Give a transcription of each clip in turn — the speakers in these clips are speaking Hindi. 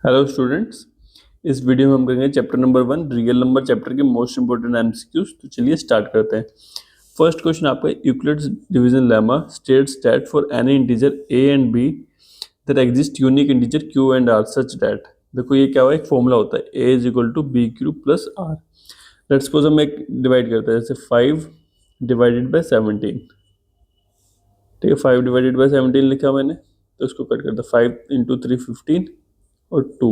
Hello students. इस वीडियो में हम करेंगे chapter number 1 real number chapter के मोस्ट इंपोर्टेंट एमसीक्यूज। तो चलिए स्टार्ट करते हैं। फर्स्ट क्वेश्चन आपका Euclid's division lemma states that for any integer a and b there exist unique integer q and r such that. देखो ये क्या हुआ, एक फॉर्मूला होता है a is equal to B Q plus R. Let's suppose हम एक डिवाइड करते हैं, जैसे 5 डिवाइडेड बाय 17। ठीक है, 5 डिवाइडेड बाय 17 लिखा मैंने, तो इसको कट करते हैं। 5 इंटू 3 15 और 2।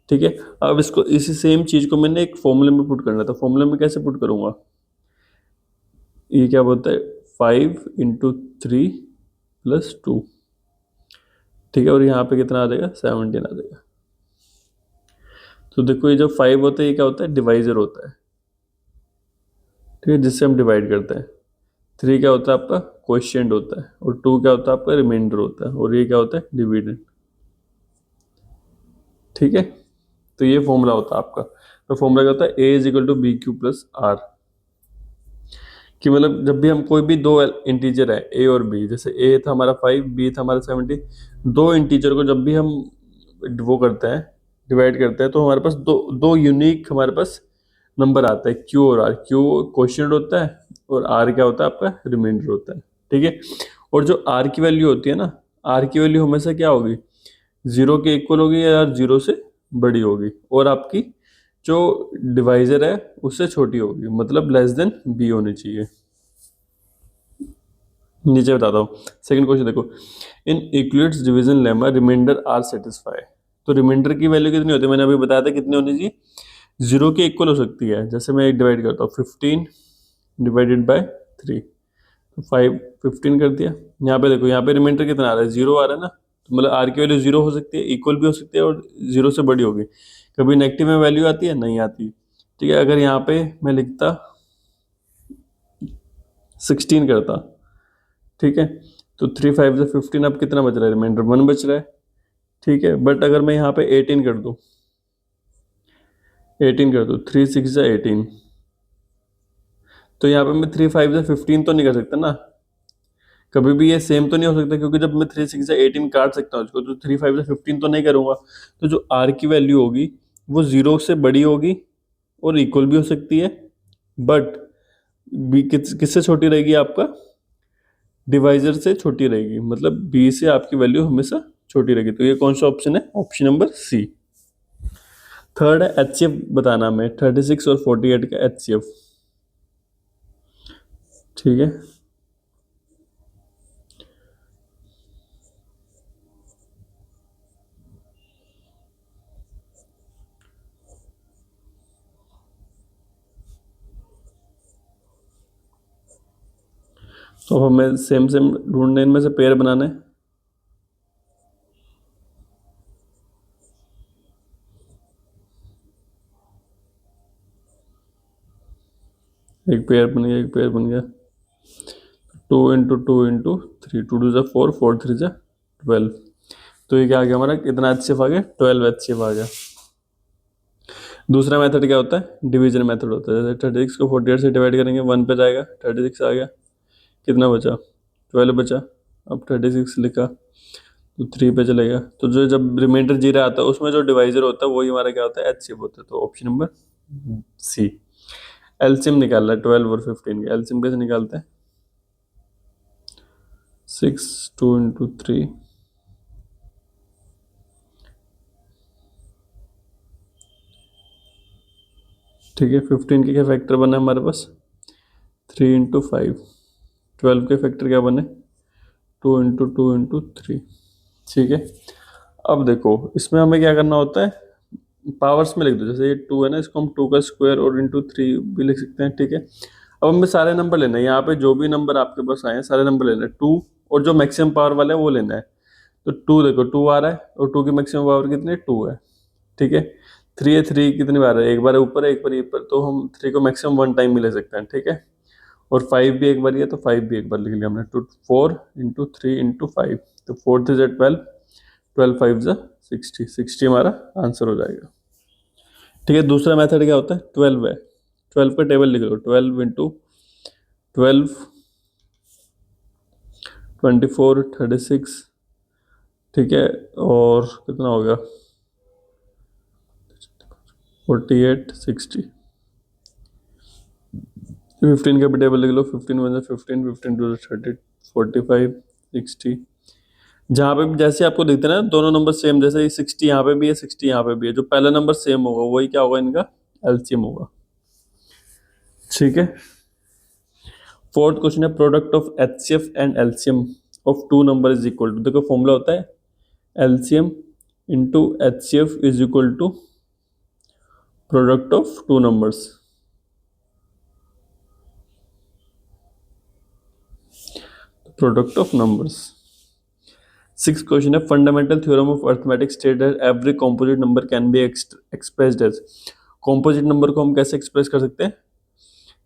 ठीक है, अब इसको इसी सेम चीज को मैंने एक फॉर्मूले में पुट करना था। फॉर्मूले में कैसे पुट करूंगा, ये क्या बोलता है 5 इंटू 3 प्लस 2। ठीक है, और यहाँ पे कितना आ जाएगा 17 आ जाएगा। तो देखो ये जो 5 होता है ये क्या होता है, डिवाइजर होता है। ठीक है, जिससे हम डिवाइड करते हैं। 3 क्या होता है आपका क्वोशिएंट होता है, और 2 क्या होता है आपका रिमाइंडर होता है, और ये क्या होता है डिविडेंड। ठीक है, तो ये फॉर्मूला होता है आपका। तो फॉर्मूला क्या होता है a is equal to B Q plus R. कि मतलब जब भी हम कोई भी दो इंटीजर है a और b, जैसे a था हमारा 5, b था हमारा 17, दो इंटीजर को जब भी हम वो करते हैं डिवाइड करते हैं, तो हमारे पास दो दो यूनिक हमारे पास नंबर आता है q और r। q क्वोशिएंट होता है और r क्या होता है आपका रिमाइंडर होता है। ठीक है, और जो r की वैल्यू होती है ना, r की वैल्यू हमेशा क्या होगी, जीरो के इक्वल होगी या जीरो से बड़ी होगी, और आपकी जो डिवाइजर है उससे छोटी होगी, मतलब लेस देन बी होनी चाहिए। नीचे बताता हूँ। सेकंड क्वेश्चन देखो, in Euclid's division lemma remainder are satisfy. तो रिमाइंडर की वैल्यू कितनी होती है, मैंने अभी बताया था कितनी होनी चाहिए, जीरो के इक्वल हो सकती है। जैसे मैं एक डिवाइड करता हूँ 15 डिवाइडेड बाय 3, तो 5 15 कर दिया। यहाँ पे देखो, यहाँ पे रिमाइंडर कितना आ रहा है, जीरो आ रहा है ना, तो मतलब आर की वैल्यू जीरो हो सकती है, इक्वल भी हो सकती है और जीरो से बड़ी होगी। कभी नेगेटिव में वैल्यू आती है, नहीं आती। ठीक है, अगर यहाँ पे मैं लिखता 16 करता, ठीक है, तो 3 5 से 15, अब कितना बच रहा है, रिमाइंडर 1 बच रहा है। ठीक है, बट अगर मैं यहाँ पे 18 कर दूँ, 18 कर दूँ, 3 6 से 18, तो यहाँ पे मैं 3 5 से 15 तो नहीं कर सकता ना, कभी भी ये सेम तो नहीं हो सकता, क्योंकि जब मैं 3 6 से 18 काट सकता हूँ इसको, तो 3 5 से 15 तो नहीं करूँगा। तो जो आर की वैल्यू होगी वो जीरो से बड़ी होगी और इक्वल भी हो सकती है, बट बी किससे छोटी रहेगी, आपका डिवाइजर से छोटी रहेगी, मतलब बी से आपकी वैल्यू हमेशा छोटी रहेगी। तो ये कौन सा ऑप्शन है, ऑप्शन नंबर सी। थर्ड है एचसीएफ बताना हमें 36 और 48 का एचसीएफ। ठीक है, तो हमें सेम सेम ढूंढने, इनमें से पेयर बनाना है। एक पेयर बन गया, एक पेयर बन गया। 2 इंटू 2 इंटू 3, 2 2 4, 4 3 12। तो ये क्या आ गया हमारा, कितना एचसीएफ आ गया, 12 एचसीएफ आ गया। दूसरा मेथड क्या होता है, डिवीजन मेथड होता है। जैसे 36 को 48 से डिवाइड करेंगे, 1 पे जाएगा, 36 आ गया, कितना बचा 12 बचा। अब 36 लिखा तो 3 पे चलेगा, तो जो जब रिमाइंडर जीरो आता है उसमें जो डिवाइजर होता है वही हमारा क्या होता है, एचसीएफ होता है। तो ऑप्शन नंबर सी। एलसीएम निकालना है 12 और 15 का। एलसीएम कैसे निकालते हैं, 6 2 इंटू 3, ठीक है। 15 के क्या फैक्टर बना हमारे पास, 3 इंटू 5। 12 के फैक्टर क्या बने, 2 इंटू 3। ठीक है, अब देखो इसमें हमें क्या करना होता है, पावर्स में लिख दो। जैसे ये 2 है ना, इसको हम 2 का स्क्वायर और इंटू 3 भी लिख सकते हैं। ठीक है, अब हमें सारे नंबर लेना है, यहाँ पे जो भी नंबर आपके पास आए हैं सारे नंबर लेना है। 2 और जो मैक्सिमम पावर वाला है वो लेना है। तो 2 देखो 2 आ रहा है, और 2 की मैक्सिमम पावर कितनी है, 2 है। ठीक है, 3 है, 3 कितनी बार है, एक बार ऊपर है एक बार ऊपर, तो हम 3 को मैक्सिमम 1 टाइम में ले सकते हैं। ठीक है, और 5 भी एक बार ही है, तो 5 भी एक बार लिख लिया हमने। तो 4 इंटू 3 इंटू 5, तो 4 3 12, 12 5 60, 60 हमारा आंसर हो जाएगा। ठीक है, दूसरा मेथड क्या होता है, 12 है। 12 का टेबल लिख लो, 12 इंटू 12, 24 36। ठीक है, और कितना हो गया 48 60। 15 का भी टेबल लिख लो, 15 1 15, 15 2 30, 45 60। जहाँ पे भी जैसे आपको दिखते हैं ना दोनों नंबर सेम, जैसे 60 यहाँ पे भी है 60 यहाँ पे भी है, जो पहला नंबर सेम होगा वही क्या होगा, इनका एलसीएम होगा। ठीक है। फोर्थ क्वेश्चन है product of HCF and LCM of two number is equal to. देखो फॉर्मूला होता है LCM into HCF is equal to product of two numbers. Product of numbers. Six question है fundamental theorem of arithmetic state that every composite number can be expressed as. Composite number को हम कैसे एक्सप्रेस कर सकते हैं,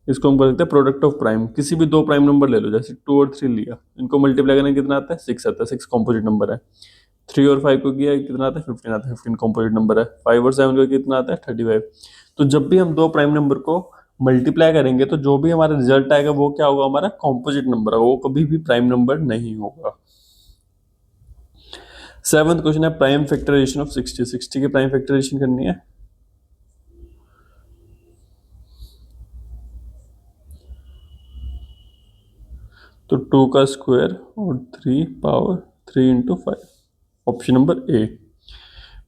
इसको हम कर सकते हैं प्रोडक्ट ऑफ प्राइम। किसी भी दो प्राइम नंबर ले लो, जैसे 2 और 3 लिया, इनको मल्टीप्लाई करने कितना आता है 6 आता है, 6 कॉम्पोजिट नंबर है। 3 और 5 को किया कितना आता है 15 आता है, 15 कॉम्पोजिट नंबर है। 5 और 7 को कितना आता है 35। तो जब भी हम दो प्राइम नंबर को मल्टीप्लाई करेंगे तो जो भी हमारा रिजल्ट आएगा वो क्या होगा, हमारा कॉम्पोजिट नंबर होगा, वो कभी भी प्राइम नंबर नहीं होगा। सेवंथ क्वेश्चन है प्राइम फैक्टराइजेशन ऑफ 60। 60 की प्राइम फैक्टराइजेशन करनी है। तो 2 का स्क्वायर और 3 power 3 into 5, option number A.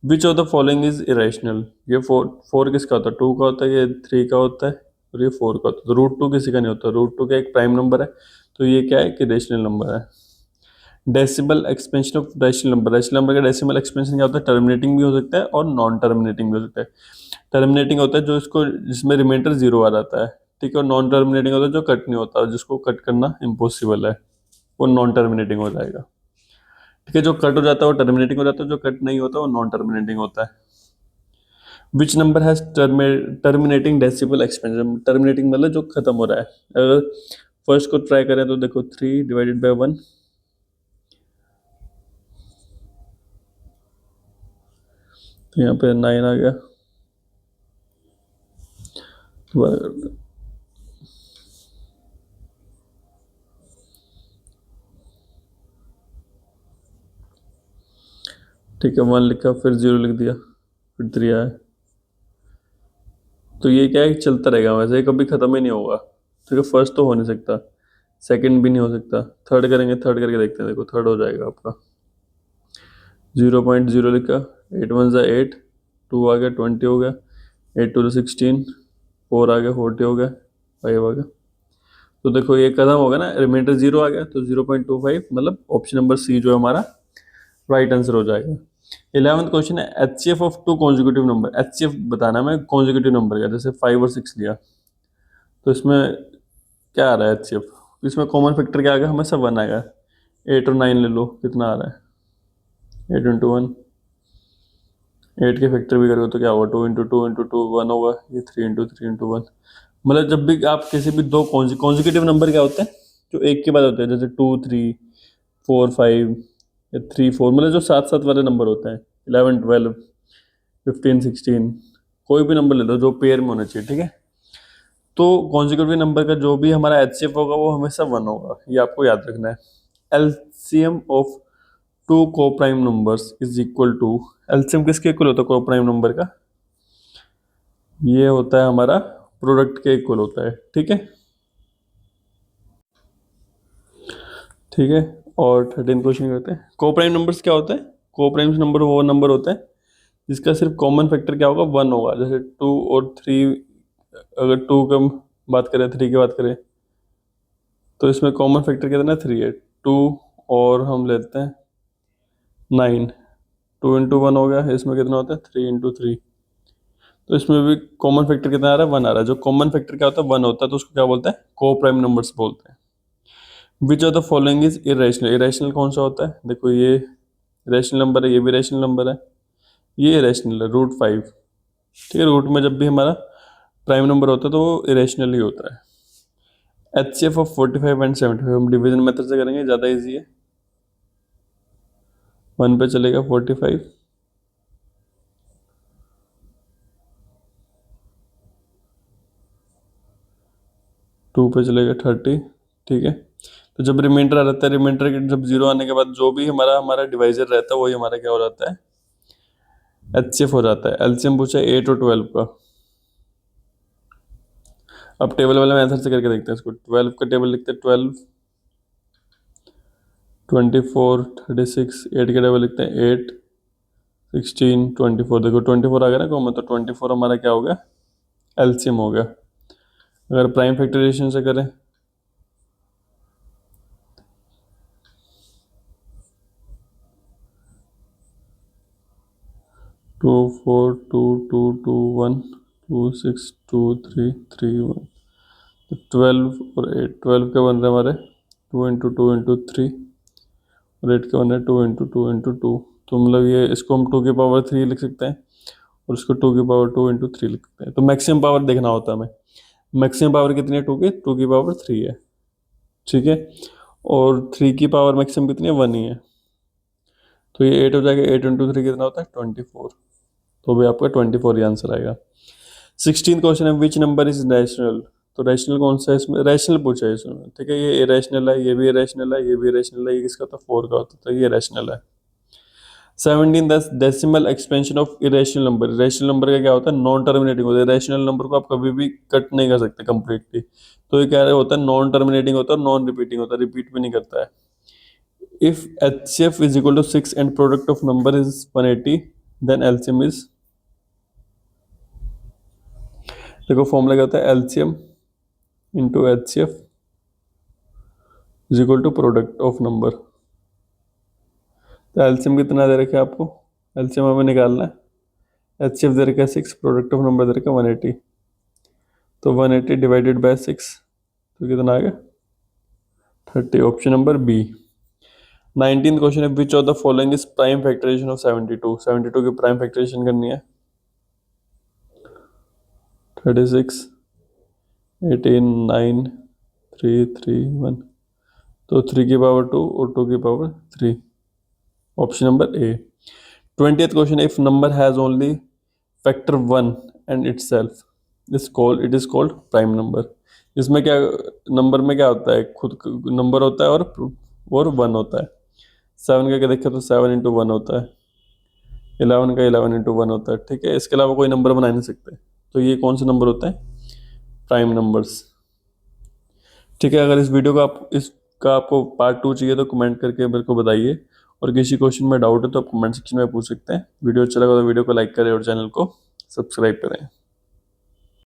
Which of the following is irrational. ये फोर किसका होता है, 2 का होता है, ये 3 का होता है और ये 4 का होता है। तो √2 किसी का नहीं होता, √2 का एक प्राइम नंबर है, तो ये क्या है कि रेशनल नंबर है। Decimal expansion of rational number. Rational number का डेसिमल एक्सपेंशन क्या होता है, टर्मिनेटिंग भी हो सकता है और नॉन टर्मिनेटिंग भी हो सकता है। टर्मिनेटिंग होता है जो इसको जिसमें रिमाइंडर 0 आ जाता है, ठीक है, और नॉन टर्मिनेटिंग होता है जो कट नहीं होता और जिसको कट करना इम्पॉसिबल है, वो नॉन टर्मिनेटिंग हो जाएगा। ठीक है, जो कट हो जाता है वो टर्मिनेटिंग हो जाता है, जो कट नहीं होता वो नॉन टर्मिनेटिंग होता है। Which number has terminating decimal expansion. Terminating मतलब जो खत्म हो रहा है। अगर फर्स्ट को ट्राई करें तो देखो 3 डिवाइडेड बाई 1, तो यहाँ पे 9 आ गया। ठीक है, 1 लिखा, फिर 0 लिख दिया, फिर 3 आया। तो ये क्या है, चलता रहेगा, वैसे कभी खत्म ही नहीं होगा। ठीक है, फर्स्ट तो हो नहीं सकता, सेकंड भी नहीं हो सकता, थर्ड करेंगे, थर्ड करके देखते हैं। देखो थर्ड हो जाएगा आपका, 0.0 लिखा, 8 1 ज़ा 8, 2 आ गया, 20 हो गया, 8 2 16, 4 आ गया, 40 हो गया, 5 आ गया। तो देखो ये खत्म होगा ना, रिमाइंडर 0 आ गया, तो 0.25 मतलब ऑप्शन नंबर सी जो है हमारा राइट आंसर हो जाएगा। 11th क्वेश्चन है HCF of two consecutive number. HCF बताना है कॉन्जिक्यूटिव नंबर का, जैसे 5 और 6 लिया, तो इसमें क्या आ रहा है एचसीएफ, इसमें कॉमन फैक्टर क्या आ गया, हमेशा 1 आएगा। 8 और 9 ले लो, कितना आ रहा है 8 इंटू 1, 8 के फैक्टर भी करोगे तो क्या होगा 2 इंटू 2 इंटू 2 1 होगा, ये 3 इंटू 3 इंटू 1। मतलब जब भी आप किसी भी दो कॉन्जिक्यूटिव नंबर क्या होते हैं, जो एक के बाद होते हैं, जैसे 2 3 4 5 या 3 4, मतलब जो साथ साथ वाले नंबर होते हैं, 11 12 15 16, कोई भी नंबर ले लो जो पेयर में होना चाहिए। ठीक है, तो कॉन्जिक्यूटिव नंबर का जो भी हमारा एचसीएफ होगा वो हमेशा 1 होगा, ये आपको याद रखना है। LCM of two coprime numbers is equal to. LCM किसके इक्वल होता है को प्राइम नंबर का, ये होता है हमारा प्रोडक्ट के इक्वल होता है। ठीक है, ठीक है। और 13 क्वेश्चन करते हैं, को प्राइम नंबर्स क्या होता है। को प्राइम नंबर वो नंबर होता है जिसका सिर्फ कॉमन फैक्टर क्या होगा 1 होगा। जैसे 2 और 3, अगर 2 का बात करें 3 की बात करें तो इसमें कॉमन फैक्टर कितना है 3 है। 2 और हम लेते हैं 9, 2 इंटू 1 हो गया, इसमें कितना होता है 3 इंटू 3। तो इसमें भी कॉमन फैक्टर कितना आ रहा है 1 आ रहा है। जो कॉमन फैक्टर क्या होता है 1 होता है, तो उसको क्या बोलते हैं को प्राइम नंबर्स बोलते हैं। विच of the following is irrational. Irrational कौन सा होता है, देखो ये इरेशनल नंबर है, ये भी इरेशनल नंबर है, ये इरेशनल है √5। ठीक है, रूट में जब भी हमारा प्राइम नंबर होता है तो वो इरेशनल ही होता है। एचसीएफ ऑफ 45 एंड 75 हम डिवीजन मेथड से करेंगे, ज़्यादा इजी है। 1 पे चलेगा 45, 2 पे चलेगा 30। ठीक है, तो जब रिमाइंडर आ जाता है, रिमाइंडर के जब 0 आने के बाद जो भी हमारा डिवाइजर रहता है वही हमारा क्या हो जाता है एचसीएफ हो जाता है। एलसीएम पूछा 8 और 12 का, अब टेबल वाले मेथड से करके देखते हैं इसको। 12 का टेबल लिखते हैं 12, 24, 36, 8 का टेबल लिखते हैं 8, 16, 24। देखो 24 आ गया ना कॉमन, तो 24 हमारा क्या हो गया, एलसीएम हो गया। अगर प्राइम फैक्टराइजेशन से करें 2, 4, 2, 2, 2, 1, 2, 6, 2, 3, 3, 1, तो 12 और 8, 12 के बन रहे हमारे 2 × 2 × 3, और 8 के बन रहे 2 × 2 × 2। तो मतलब ये इसको हम 2 की पावर 3 लिख सकते हैं, और इसको 2 की पावर 2 × 3 लिख सकते हैं। तो मैक्सिमम पावर देखना होता है हमें। मैक्सिमम पावर कितनी है 2 की, 2 की पावर 3 है, ठीक है। और 3 की पावर मैक्सिमम कितनी है, 1 ही है। तो ये 8 हो जाएगा, 8 × 3 कितना होता है 24। तो भी आपका 24 ही आंसर आएगा। 16 क्वेश्चन है, विच नंबर इज रैशनल। तो रैशनल कौन सा है इसमें, रैशनल पूछा है इसमें, ठीक है। ये इरेशनल है, ये भी इरेशनल है, ये भी इरेशनल है, ये किसका होता है 4 का होता है, तो ये रैशनल है। 17 decimal expansion of irrational number. Irrational number का क्या होता है, नॉन टर्मिनेटिंग होता है। रैशनल नंबर को आप कभी भी कट नहीं कर सकते कंप्लीटली। तो ये क्या होता है, नॉन टर्मिनेटिंग होता है, नॉन रिपीटिंग होता है, रिपीट भी नहीं करता है। If HCF is equal to 6 and product of number is 180, then LCM is, देखो फॉर्मूला क्या होता है, LCM into HCF is equal to product of number. तो एलसीएम कितना दे रखा है आपको, एलसीएम हमें निकालना है। HCF दे रखा है 6, प्रोडक्ट ऑफ नंबर दे रखा है 180। तो 180 डिवाइडेड बाय 6, तो कितना आ गया 30। Option number B. 19 क्वेश्चन है, which of the following is prime factorization of 72। 72 की प्राइम फैक्टराइजेशन करनी है। 36, 18, 9, 3, 3, 1, तो 3 की पावर 2 और 2 की power 3। Option number A. 20th question, if number has only factor 1 and itself it is called prime number. इसमें क्या, नंबर में क्या होता है, खुद नंबर होता है और 1 होता है। 7 का क्या देखा तो 7 × 1 होता है, 11 का 11 × 1 होता है, ठीक है। इसके अलावा कोई नंबर बना नहीं सकते। तो ये कौन से नंबर होते हैं, प्राइम नंबर्स, ठीक है। अगर इस वीडियो का इसका आपको पार्ट 2 चाहिए तो कमेंट करके मेरे को बताइए, और किसी क्वेश्चन में डाउट है तो आप कमेंट सेक्शन में पूछ सकते हैं। वीडियो अच्छा लगा तो वीडियो को लाइक करें और चैनल को सब्सक्राइब करें।